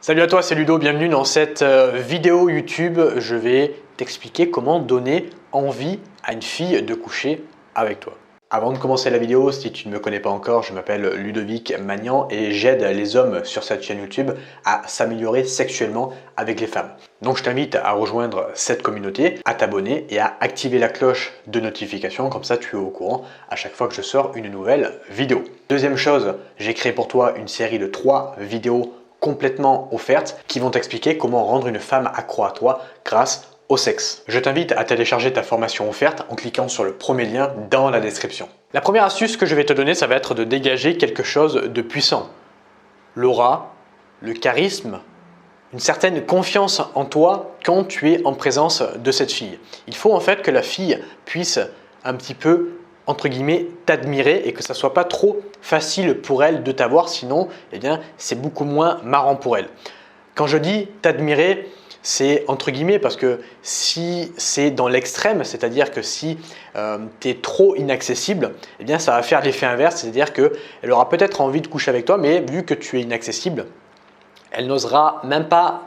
Salut à toi, c'est Ludo, bienvenue dans cette vidéo YouTube. Je vais t'expliquer comment donner envie à une fille de coucher avec toi. Avant de commencer la vidéo, si tu ne me connais pas encore, je m'appelle Ludovic Magnan et j'aide les hommes sur cette chaîne YouTube à s'améliorer sexuellement avec les femmes. Donc je t'invite à rejoindre cette communauté, à t'abonner et à activer la cloche de notification, comme ça tu es au courant à chaque fois que je sors une nouvelle vidéo. Deuxième chose, j'ai créé pour toi une série de 3 vidéos complètement offertes qui vont t'expliquer comment rendre une femme accro à toi grâce au sexe. Je t'invite à télécharger ta formation offerte en cliquant sur le premier lien dans la description. La première astuce que je vais te donner, ça va être de dégager quelque chose de puissant. L'aura, le charisme, une certaine confiance en toi quand tu es en présence de cette fille. Il faut en fait que la fille puisse un petit peu entre guillemets t'admirer et que ça soit pas trop facile pour elle de t'avoir, sinon eh bien c'est beaucoup moins marrant pour elle. Quand je dis t'admirer, c'est entre guillemets parce que si c'est dans l'extrême, c'est-à-dire que si tu es trop inaccessible, eh bien ça va faire l'effet inverse, c'est-à-dire qu'elle aura peut-être envie de coucher avec toi, mais vu que tu es inaccessible, elle n'osera même pas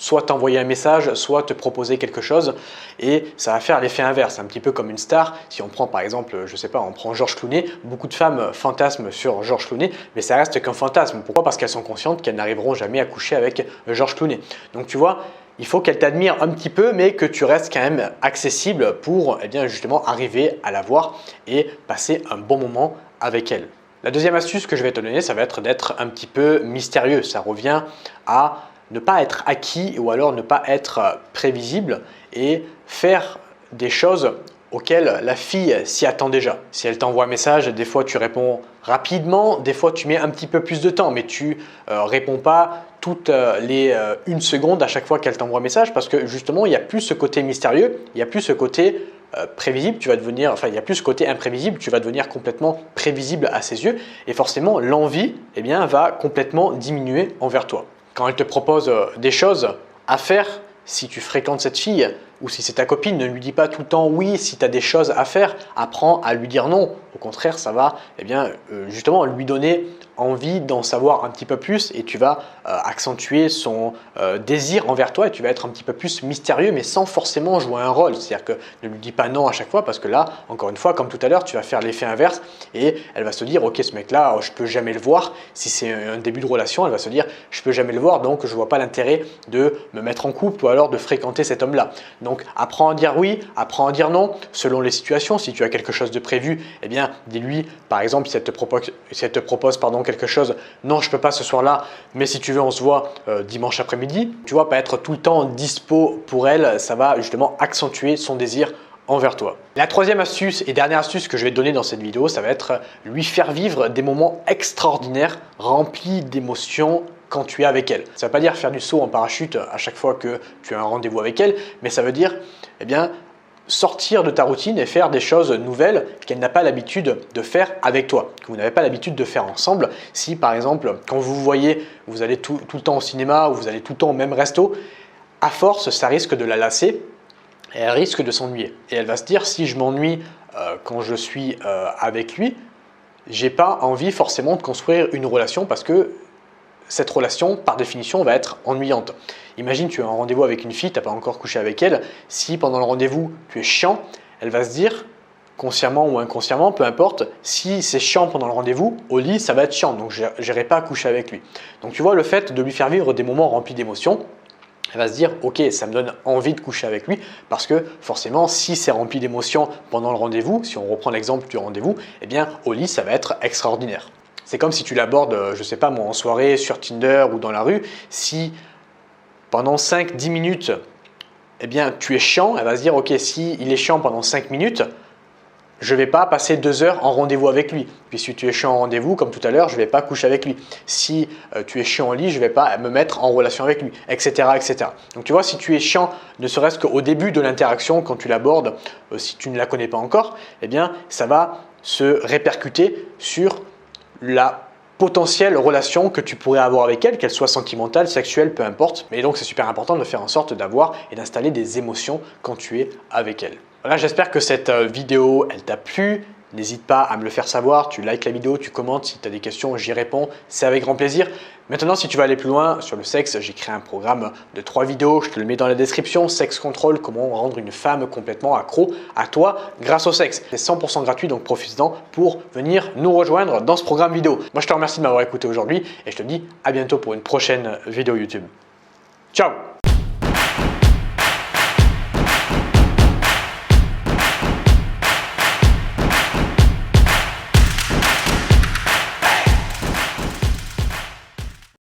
soit t'envoyer un message, soit te proposer quelque chose et ça va faire l'effet inverse, un petit peu comme une star. Si on prend par exemple, je sais pas, on prend Georges Clooney, beaucoup de femmes fantasment sur Georges Clooney, mais ça reste qu'un fantasme. Pourquoi? Parce qu'elles sont conscientes qu'elles n'arriveront jamais à coucher avec Georges Clooney. Donc tu vois, il faut qu'elle t'admire un petit peu, mais que tu restes quand même accessible pour eh bien, justement arriver à la voir et passer un bon moment avec elle. La deuxième astuce que je vais te donner, ça va être d'être un petit peu mystérieux. Ça revient à ne pas être acquis ou alors ne pas être prévisible et faire des choses auxquelles la fille s'y attend déjà. Si elle t'envoie un message, des fois tu réponds rapidement, des fois tu mets un petit peu plus de temps, mais tu réponds pas toutes les 1 seconde à chaque fois qu'elle t'envoie un message parce que justement il n'y a plus ce côté mystérieux, il n'y a plus ce côté prévisible, tu vas devenir, enfin il n'y a plus ce côté imprévisible, tu vas devenir complètement prévisible à ses yeux et forcément l'envie eh bien, va complètement diminuer envers toi. Quand elle te propose des choses à faire, si tu fréquentes cette fille ou si c'est ta copine, ne lui dis pas tout le temps oui. Si tu as des choses à faire, apprends à lui dire non. Au contraire, ça va eh bien, justement lui donner envie d'en savoir un petit peu plus et tu vas accentuer son désir envers toi et tu vas être un petit peu plus mystérieux mais sans forcément jouer un rôle. C'est-à-dire que ne lui dis pas non à chaque fois parce que là, encore une fois, comme tout à l'heure, tu vas faire l'effet inverse et elle va se dire ok, ce mec-là, je ne peux jamais le voir. Si c'est un début de relation, elle va se dire je ne peux jamais le voir donc je ne vois pas l'intérêt de me mettre en couple ou alors de fréquenter cet homme-là. Donc apprends à dire oui, apprends à dire non selon les situations. Si tu as quelque chose de prévu, eh bien dis-lui par exemple si elle te propose quelque chose, non je peux pas ce soir-là, mais si tu veux on se voit dimanche après-midi. Tu vois, pas être tout le temps dispo pour elle, ça va justement accentuer son désir envers toi. La troisième astuce et dernière astuce que je vais te donner dans cette vidéo, ça va être lui faire vivre des moments extraordinaires remplis d'émotions quand tu es avec elle. Ça ne veut pas dire faire du saut en parachute à chaque fois que tu as un rendez-vous avec elle, mais ça veut dire eh bien, sortir de ta routine et faire des choses nouvelles qu'elle n'a pas l'habitude de faire avec toi, que vous n'avez pas l'habitude de faire ensemble. Si par exemple, quand vous vous voyez, vous allez tout le temps au cinéma ou vous allez tout le temps au même resto, à force, ça risque de la lasser et elle risque de s'ennuyer. Et elle va se dire, si je m'ennuie quand je suis avec lui, j'ai pas envie forcément de construire une relation parce que cette relation, par définition, va être ennuyante. Imagine, tu as un rendez-vous avec une fille, tu n'as pas encore couché avec elle. Si pendant le rendez-vous, tu es chiant, elle va se dire, consciemment ou inconsciemment, peu importe, si c'est chiant pendant le rendez-vous, au lit, ça va être chiant, donc je n'irai pas coucher avec lui. Donc tu vois, le fait de lui faire vivre des moments remplis d'émotions, elle va se dire, ok, ça me donne envie de coucher avec lui parce que forcément, si c'est rempli d'émotions pendant le rendez-vous, si on reprend l'exemple du rendez-vous, eh bien, au lit, ça va être extraordinaire. C'est comme si tu l'abordes, je ne sais pas moi, en soirée, sur Tinder ou dans la rue. Si pendant 5-10 minutes, eh bien, tu es chiant, elle va se dire, ok, si il est chiant pendant 5 minutes, je ne vais pas passer 2 heures en rendez-vous avec lui. Puis si tu es chiant en rendez-vous, comme tout à l'heure, je ne vais pas coucher avec lui. Si tu es chiant en lit, je ne vais pas me mettre en relation avec lui, etc., etc. Donc tu vois, si tu es chiant, ne serait-ce qu'au début de l'interaction, quand tu l'abordes, si tu ne la connais pas encore, eh bien, ça va se répercuter sur la potentielle relation que tu pourrais avoir avec elle, qu'elle soit sentimentale, sexuelle, peu importe. Mais donc c'est super important de faire en sorte d'avoir et d'installer des émotions quand tu es avec elle. Voilà, j'espère que cette vidéo, elle t'a plu. n'hésite pas à me le faire savoir, tu likes la vidéo, tu commentes, si tu as des questions, j'y réponds, c'est avec grand plaisir. Maintenant, si tu veux aller plus loin sur le sexe, j'ai créé un programme de 3 vidéos, je te le mets dans la description, Sex Control, comment rendre une femme complètement accro à toi grâce au sexe. C'est 100% gratuit, donc profite-en pour venir nous rejoindre dans ce programme vidéo. Moi, je te remercie de m'avoir écouté aujourd'hui et je te dis à bientôt pour une prochaine vidéo YouTube. Ciao!